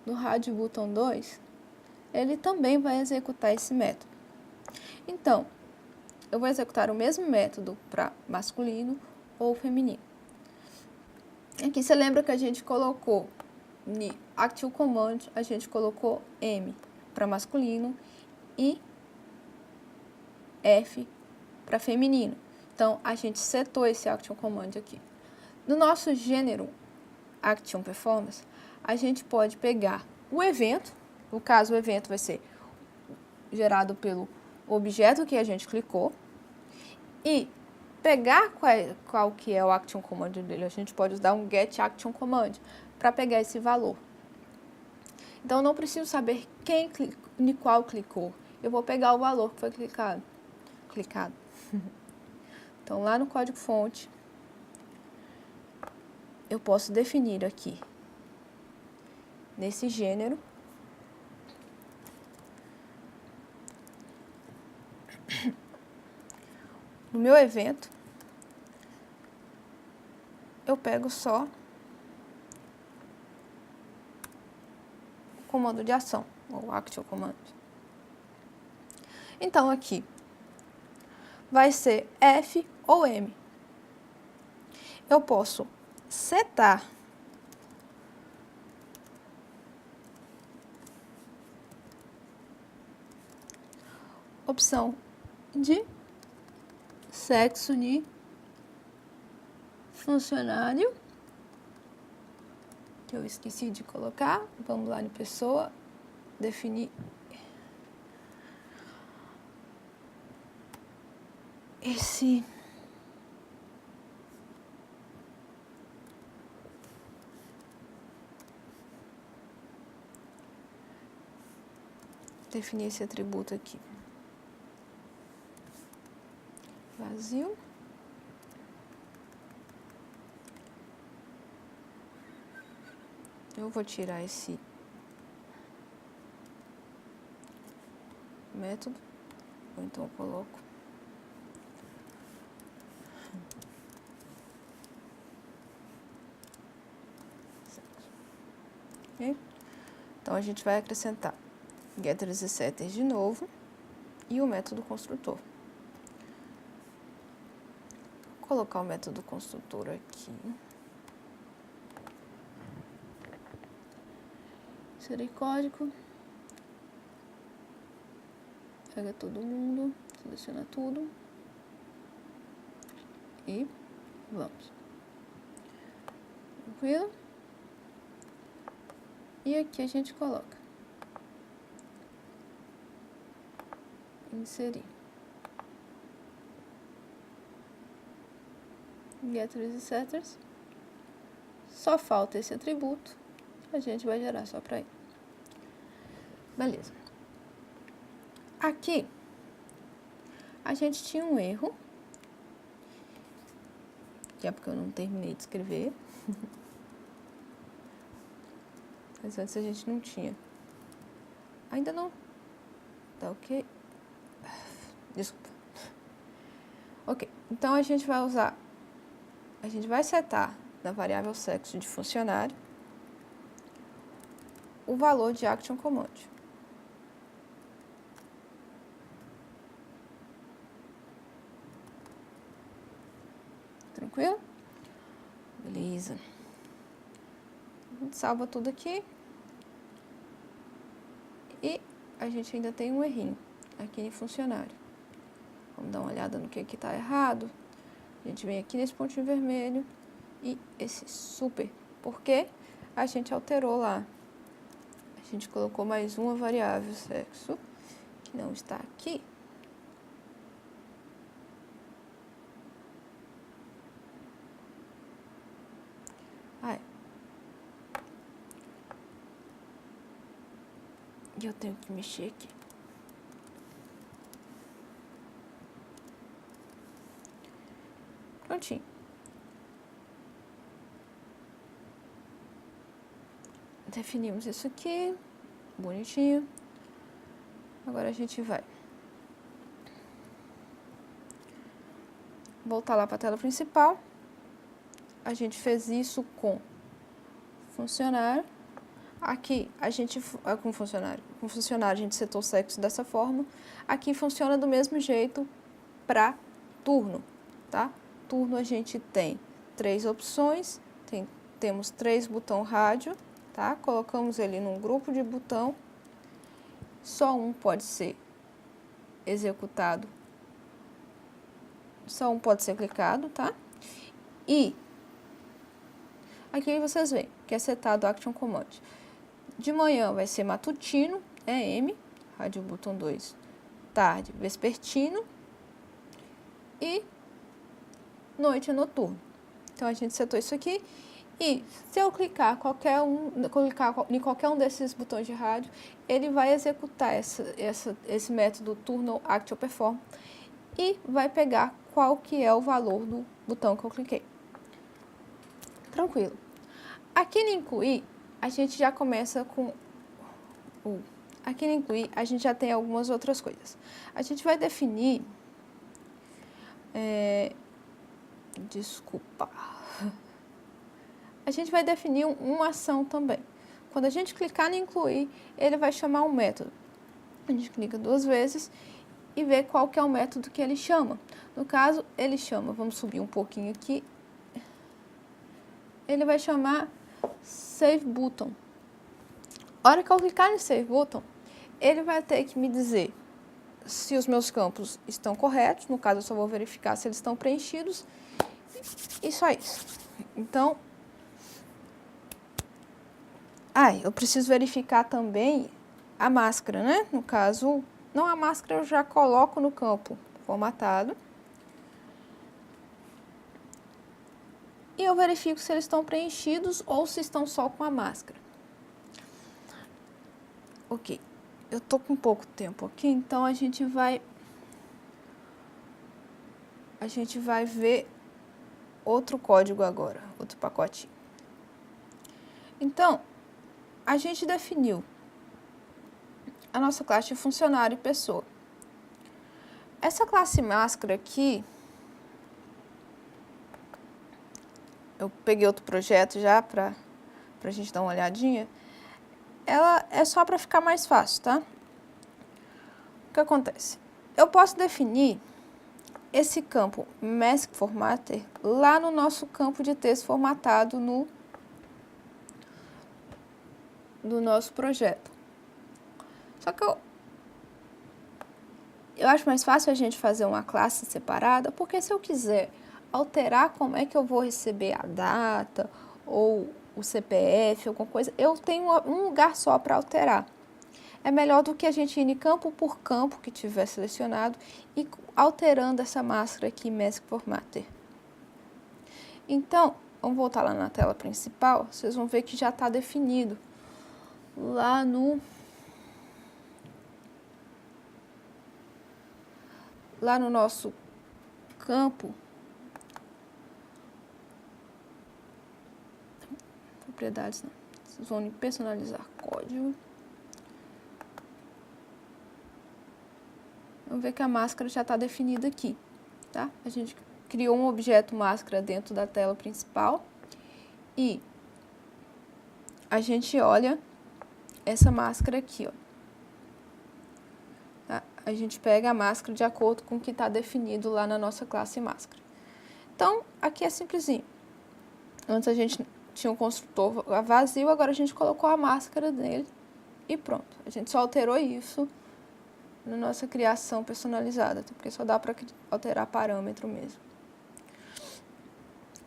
no Radio Button 2, ele também vai executar esse método. Então, eu vou executar o mesmo método para masculino ou feminino. Aqui você lembra que a gente colocou no Action Command, a gente colocou M para masculino e F para feminino. Então, a gente setou esse Action Command aqui. No nosso gênero Action Performance, a gente pode pegar o evento, no caso o evento vai ser gerado pelo objeto que a gente clicou, e pegar qual que é o Action Command dele. A gente pode usar um Get Action Command para pegar esse valor. Então, eu não preciso saber quem em qual clicou. Eu vou pegar o valor que foi clicado. Então, lá no código-fonte, eu posso definir aqui, nesse gênero, no meu evento, eu pego só o comando de ação, ou Action Command. Então, aqui, vai ser F ou M. Eu posso setar opção de sexo de funcionário, que eu esqueci de colocar. Vamos lá em pessoa, definir esse atributo aqui. Vazio. Eu vou tirar esse método, ou então eu coloco okay? Então, a gente vai acrescentar getters e setters de novo e o método construtor. Vou colocar o método construtor aqui. Inserir código. Pega todo mundo, seleciona tudo e vamos. Tranquilo? E aqui a gente coloca inserir getters e setters. Só falta esse atributo, a gente vai gerar só para ele. Beleza. Aqui a gente tinha um erro, que é porque eu não terminei de escrever. Mas antes a gente não tinha. Ainda não. Tá ok? Desculpa. Ok, então a gente vai usar, a gente vai setar na variável sexo de funcionário o valor de Action Command. Tranquilo? Beleza. A gente salva tudo aqui. E a gente ainda tem um errinho aqui em funcionário. Vamos dar uma olhada no que está errado. A gente vem aqui nesse pontinho vermelho e esse super. Porque a gente alterou lá. A gente colocou mais uma variável sexo, que não está aqui. tenho que mexer aqui. Prontinho. Definimos isso aqui, bonitinho. Agora a gente vai voltar lá para a tela principal. A gente fez isso com funcionário. Aqui a gente com funcionário a gente setou o sexo dessa forma. Aqui funciona do mesmo jeito para turno, tá? Turno a gente tem 3 opções, temos 3 botões rádio, tá? Colocamos ele num grupo de botão. Só um pode ser executado, só um pode ser clicado, tá? E aqui vocês veem que é setado Action Command. De manhã vai ser matutino, M, rádio botão 2, tarde, vespertino e noite é noturno. Então a gente setou isso aqui. E se eu clicar em qualquer um desses botões de rádio, ele vai executar esse método turno action perform e vai pegar qual que é o valor do botão que eu cliquei. Tranquilo. Aqui no incluir, a gente já começa com aqui no incluir, a gente já tem algumas outras coisas. A gente vai definir a gente vai definir uma ação também. Quando a gente clicar no incluir, ele vai chamar um método. A gente clica 2 vezes e vê qual que é o método que ele chama. No caso, ele chama, vamos subir um pouquinho aqui, ele vai chamar Save Button. A hora que eu clicar no Save Button, ele vai ter que me dizer se os meus campos estão corretos, no caso eu só vou verificar se eles estão preenchidos, e só isso. Então, eu preciso verificar também a máscara, né? No caso, não a máscara eu já coloco no campo formatado. E eu verifico se eles estão preenchidos ou se estão só com a máscara. Ok, eu tô com pouco tempo aqui, então a gente vai ver outro código agora, outro pacotinho. Então, a gente definiu a nossa classe de funcionário e pessoa. Essa classe máscara aqui, eu peguei outro projeto já para a gente dar uma olhadinha. Ela é só para ficar mais fácil, tá? O que acontece? Eu posso definir esse campo Mask Formatter lá no nosso campo de texto formatado no nosso projeto. Só que eu acho mais fácil a gente fazer uma classe separada, porque se eu quiser alterar como é que eu vou receber a data ou o CPF, alguma coisa, eu tenho um lugar só para alterar. É melhor do que a gente ir campo por campo que tiver selecionado e alterando essa máscara aqui, Mask Formatter. Então, vamos voltar lá na tela principal, vocês vão ver que já está definido lá no nosso campo, propriedades não, vocês vão personalizar código. Vamos ver que a máscara já está definida aqui, tá? A gente criou um objeto máscara dentro da tela principal e a gente olha essa máscara aqui, ó. Tá? A gente pega a máscara de acordo com o que está definido lá na nossa classe máscara. Então, aqui é simplesinho. Antes a gente tinha um construtor vazio, agora a gente colocou a máscara nele e pronto. A gente só alterou isso na nossa criação personalizada, porque só dá para alterar parâmetro mesmo.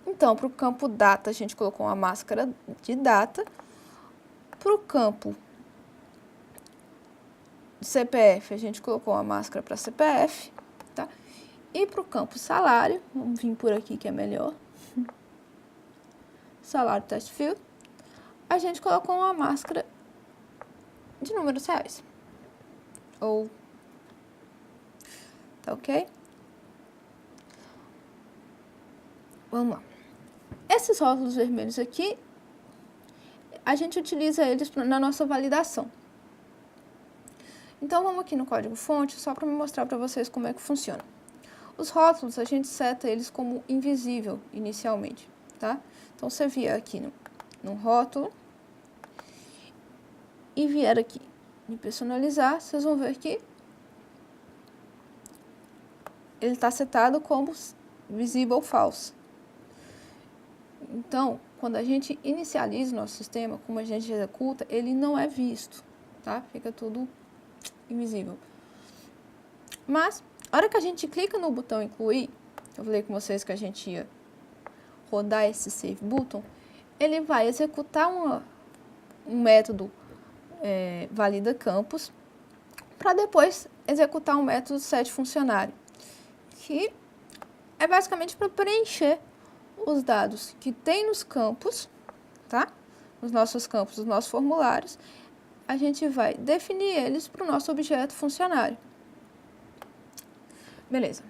Então, para o campo data, a gente colocou uma máscara de data. Para o campo CPF, a gente colocou uma máscara para CPF, tá? E para o campo salário, vamos vir por aqui que é melhor. Salário test field, a gente colocou uma máscara de números reais. ou... Tá ok? Vamos lá. Esses rótulos vermelhos aqui, a gente utiliza eles na nossa validação. Então, vamos aqui no código-fonte, só para me mostrar para vocês como é que funciona. Os rótulos, a gente seta eles como invisível inicialmente, tá? Então, você vier aqui no rótulo e vier aqui em personalizar, vocês vão ver que ele está setado como visible false. Então, quando a gente inicializa o nosso sistema, como a gente executa, ele não é visto, tá? Fica tudo invisível. Mas, a hora que a gente clica no botão incluir, eu falei com vocês que a gente ia rodar esse save button, ele vai executar um método valida campus, para depois executar um método set funcionário, que é basicamente para preencher os dados que tem nos campos, tá? Nos nossos campos, nos nossos formulários, a gente vai definir eles para o nosso objeto funcionário. Beleza.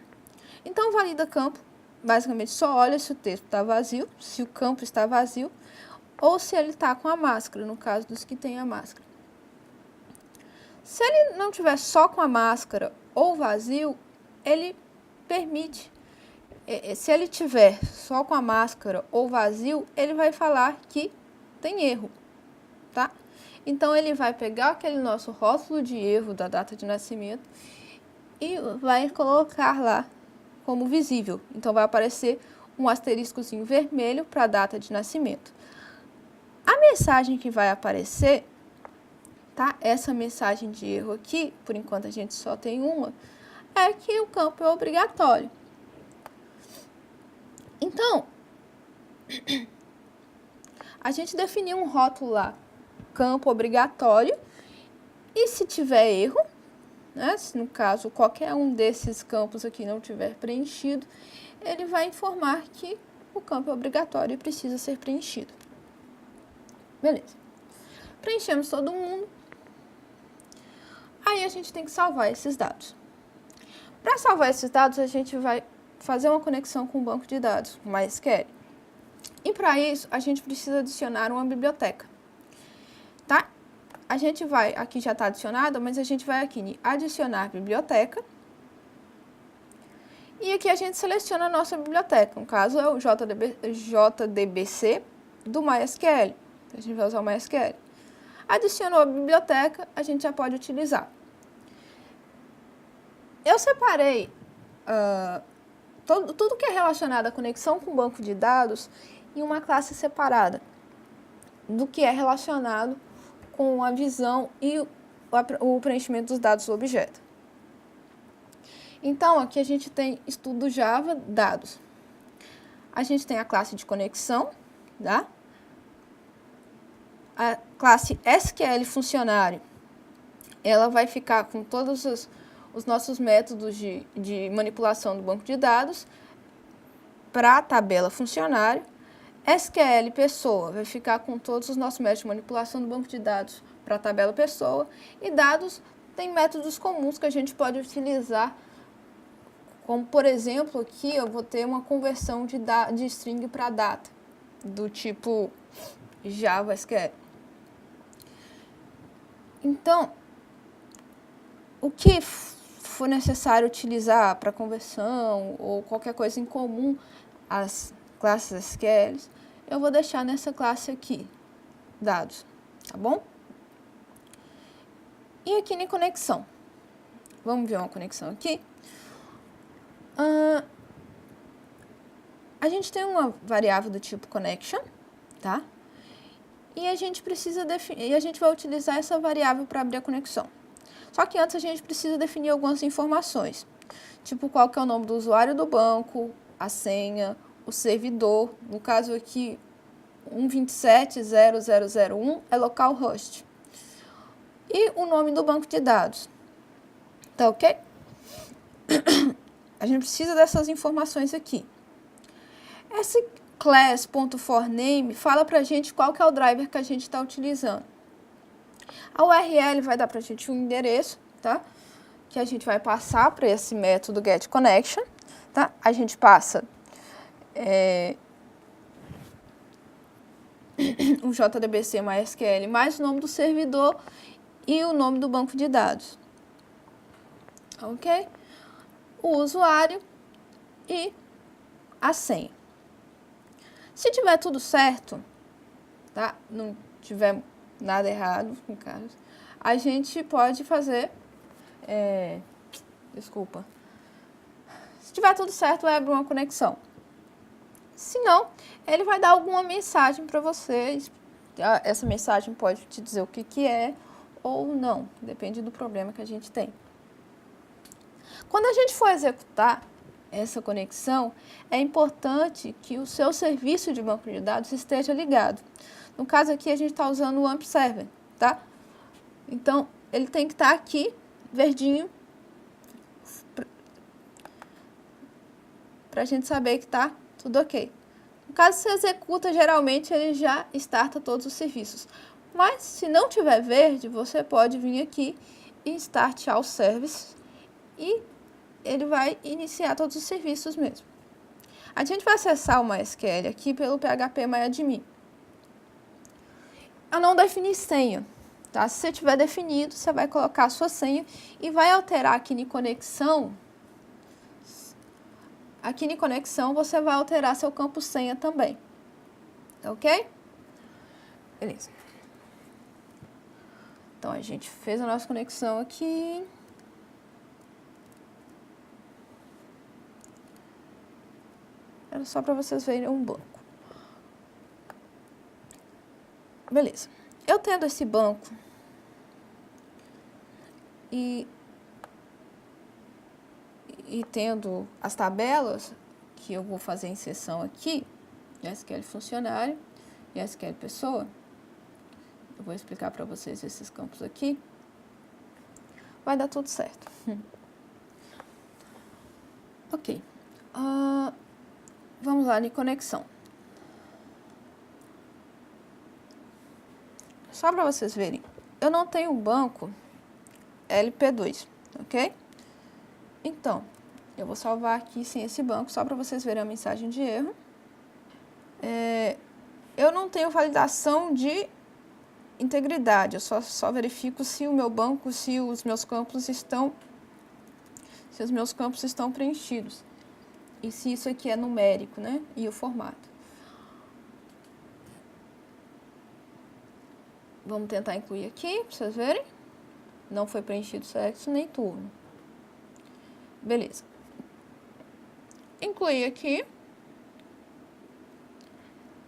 Então, valida campo, basicamente só olha se o texto está vazio, se o campo está vazio, ou se ele está com a máscara, no caso dos que tem a máscara. Se ele não tiver só com a máscara ou vazio, ele permite. Se ele tiver só com a máscara ou vazio, ele vai falar que tem erro, tá? Então, ele vai pegar aquele nosso rótulo de erro da data de nascimento e vai colocar lá como visível. Então, vai aparecer um asteriscozinho vermelho para a data de nascimento. A mensagem que vai aparecer, tá? Essa mensagem de erro aqui, por enquanto a gente só tem uma, é que o campo é obrigatório. Então, a gente definiu um rótulo lá, campo obrigatório, e se tiver erro, né, se no caso qualquer um desses campos aqui não tiver preenchido, ele vai informar que o campo é obrigatório e precisa ser preenchido. Beleza. Preenchemos todo mundo. Aí a gente tem que salvar esses dados. Para salvar esses dados, a gente vai fazer uma conexão com o banco de dados, o MySQL. E para isso, a gente precisa adicionar uma biblioteca, tá? A gente vai, aqui já está adicionado, mas a gente vai aqui em adicionar biblioteca. E aqui a gente seleciona a nossa biblioteca. No caso, é o JDBC do MySQL. A gente vai usar o MySQL. Adicionou a biblioteca, a gente já pode utilizar. Eu separei tudo que é relacionado à conexão com o banco de dados em uma classe separada do que é relacionado com a visão e o preenchimento dos dados do objeto. Então, aqui a gente tem estudo Java dados. A gente tem a classe de conexão, tá? A classe SQL funcionário, ela vai ficar com todos os nossos métodos de manipulação do banco de dados para a tabela funcionário. SQL pessoa vai ficar com todos os nossos métodos de manipulação do banco de dados para a tabela pessoa. E dados tem métodos comuns que a gente pode utilizar, como por exemplo, aqui eu vou ter uma conversão de string para data, do tipo Java SQL. Então, o que for necessário utilizar para conversão ou qualquer coisa em comum às classes SQL, eu vou deixar nessa classe aqui, dados, tá bom? E aqui em conexão, vamos ver uma conexão aqui. A gente tem uma variável do tipo connection, tá? E a gente precisa definir, e a gente vai utilizar essa variável para abrir a conexão. Só que antes a gente precisa definir algumas informações, tipo qual que é o nome do usuário do banco, a senha, o servidor, no caso aqui 127.0.0.0.1 é localhost, e o nome do banco de dados, tá ok? A gente precisa dessas informações aqui. Esse class.forName fala pra gente qual que é o driver que a gente está utilizando. A URL vai dar pra gente um endereço, tá? que a gente vai passar para esse método getConnection, tá? A gente passa o JDBC MySQL mais o nome do servidor e o nome do banco de dados, ok? O usuário e a senha. Se tiver tudo certo, tá? Não tiver nada errado, no caso, a gente pode fazer, se tiver tudo certo, vai abrir uma conexão. Se não, ele vai dar alguma mensagem para vocês. Essa mensagem pode te dizer o que é ou não, depende do problema que a gente tem. Quando a gente for executar essa conexão, é importante que o seu serviço de banco de dados esteja ligado. No caso aqui, a gente está usando o AMP Server, tá? Então, ele tem que estar aqui, verdinho, para a gente saber que está tudo ok. No caso, se executa, geralmente ele já starta todos os serviços. Mas, se não tiver verde, você pode vir aqui e Start All Service e ele vai iniciar todos os serviços mesmo. A gente vai acessar o MySQL aqui pelo phpMyAdmin. Eu não defini senha, tá? Se você tiver definido, você vai colocar a sua senha e vai alterar aqui em conexão. Aqui em conexão, você vai alterar seu campo senha também, ok? Beleza. Então, a gente fez a nossa conexão aqui. Era só para vocês verem um banco. Beleza. Eu tendo esse banco e tendo as tabelas que eu vou fazer inserção aqui, SQL funcionário e SQL pessoa, eu vou explicar para vocês esses campos aqui, vai dar tudo certo. Ok. Vamos lá em conexão. Só para vocês verem, eu não tenho um banco LP2, ok? Então, eu vou salvar aqui sem esse banco, só para vocês verem a mensagem de erro. Eu não tenho validação de integridade, eu só verifico se o meu banco, se os meus campos estão preenchidos. E se isso aqui é numérico, né? E o formato. Vamos tentar incluir aqui, para vocês verem. Não foi preenchido sexo nem turno. Beleza. Incluir aqui.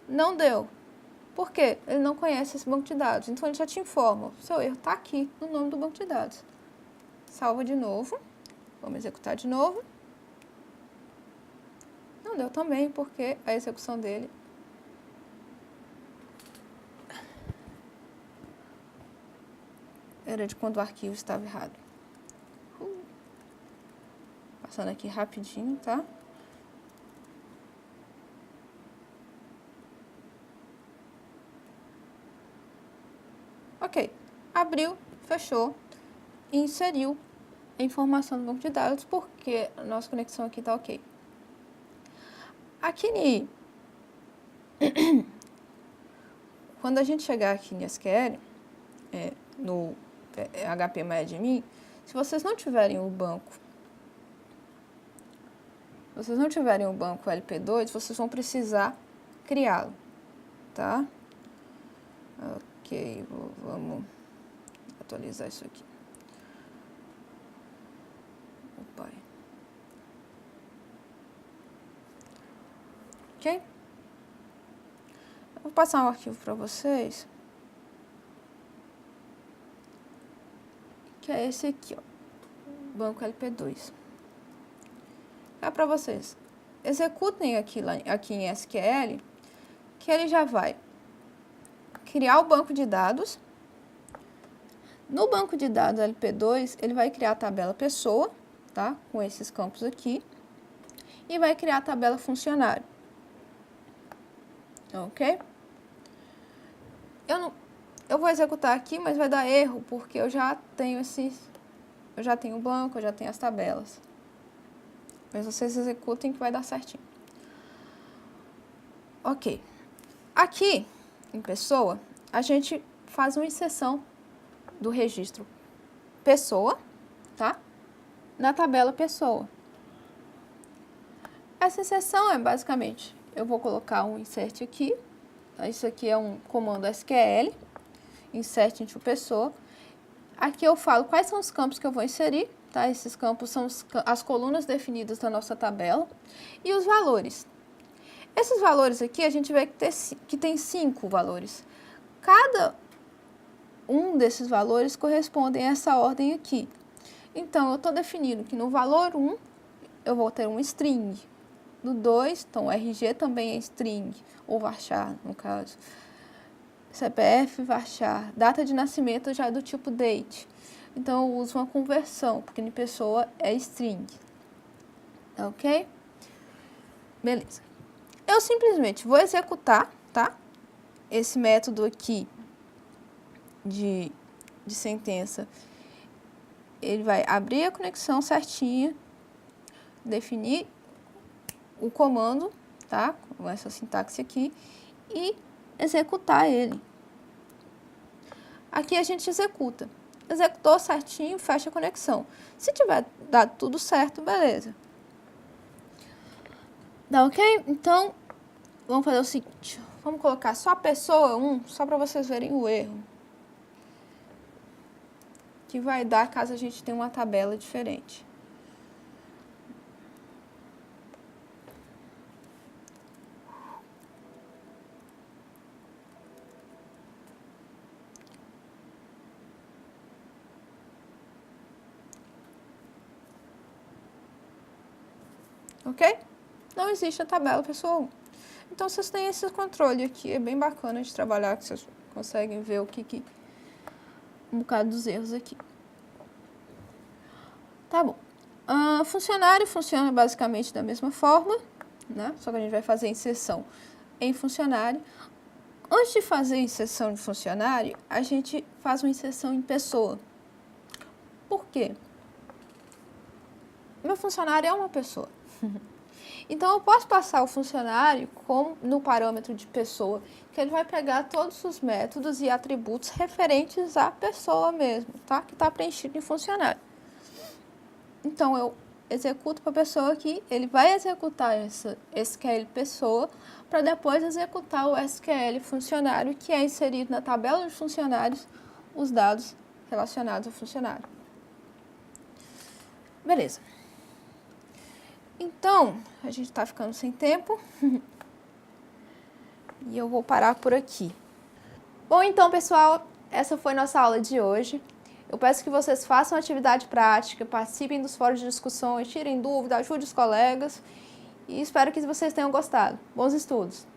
Não deu. Por quê? Ele não conhece esse banco de dados. Então, ele já te informa. O seu erro está aqui, no nome do banco de dados. Salva de novo. Vamos executar de novo. Não deu também, porque a execução dele era de quando o arquivo estava errado. Passando aqui rapidinho, tá? Ok. Abriu, fechou e inseriu a informação do banco de dados, porque a nossa conexão aqui está ok. Aqui, quando a gente chegar aqui em SQL, no phpMyAdmin, se vocês não tiverem o banco, LP2, vocês vão precisar criá-lo, tá? Ok, vamos atualizar isso aqui. Opa. Ok? Eu vou passar um arquivo para vocês, que é esse aqui, ó, banco LP2. É para vocês. Executem aqui em SQL, que ele já vai criar o banco de dados. No banco de dados LP2, ele vai criar a tabela pessoa, tá? Com esses campos aqui. E vai criar a tabela funcionário. Ok? Eu vou executar aqui, mas vai dar erro, porque eu já tenho eu já tenho o banco, eu já tenho as tabelas. Mas vocês executem que vai dar certinho. Ok. Aqui, em pessoa, a gente faz uma inserção do registro pessoa, tá? Na tabela pessoa. Essa inserção é basicamente, eu vou colocar um insert aqui. Isso aqui é um comando SQL, insert into pessoa. Aqui eu falo quais são os campos que eu vou inserir, tá? Esses campos são as colunas definidas da nossa tabela e os valores. Esses valores aqui, a gente vê que tem 5 valores. Cada um desses valores corresponde a essa ordem aqui. Então, eu estou definindo que no valor 1, eu vou ter um string. No 2, então, o RG também é string, ou varchar, no caso. CPF, varchar. Data de nascimento já é do tipo date. Então, eu uso uma conversão, porque em pessoa é string. Ok? Beleza. Eu simplesmente vou executar, tá? Esse método aqui de sentença. Ele vai abrir a conexão certinha, definir o comando, tá? Com essa sintaxe aqui, e executar ele. Aqui a gente executa. Executou certinho, fecha a conexão. Se tiver dado tudo certo, beleza. Tá ok? Então, vamos fazer o seguinte. Vamos colocar só a pessoa 1, só para vocês verem o erro que vai dar caso a gente tenha uma tabela diferente. Ok? Não existe a tabela pessoa 1. Então, vocês têm esse controle aqui. É bem bacana de trabalhar, que vocês conseguem ver um bocado dos erros aqui. Tá bom. Funcionário funciona basicamente da mesma forma, né? Só que a gente vai fazer inserção em funcionário. Antes de fazer a inserção de funcionário, a gente faz uma inserção em pessoa. Por quê? Meu funcionário é uma pessoa. Então, eu posso passar o funcionário no parâmetro de pessoa, que ele vai pegar todos os métodos e atributos referentes à pessoa mesmo, tá? Que está preenchido em funcionário. Então, eu executo para a pessoa aqui, ele vai executar essa SQL pessoa, para depois executar o SQL funcionário, que é inserido na tabela de funcionários os dados relacionados ao funcionário. Beleza. Então, a gente está ficando sem tempo e eu vou parar por aqui. Bom, então, pessoal, essa foi nossa aula de hoje. Eu peço que vocês façam atividade prática, participem dos fóruns de discussões, tirem dúvida, ajudem os colegas e espero que vocês tenham gostado. Bons estudos!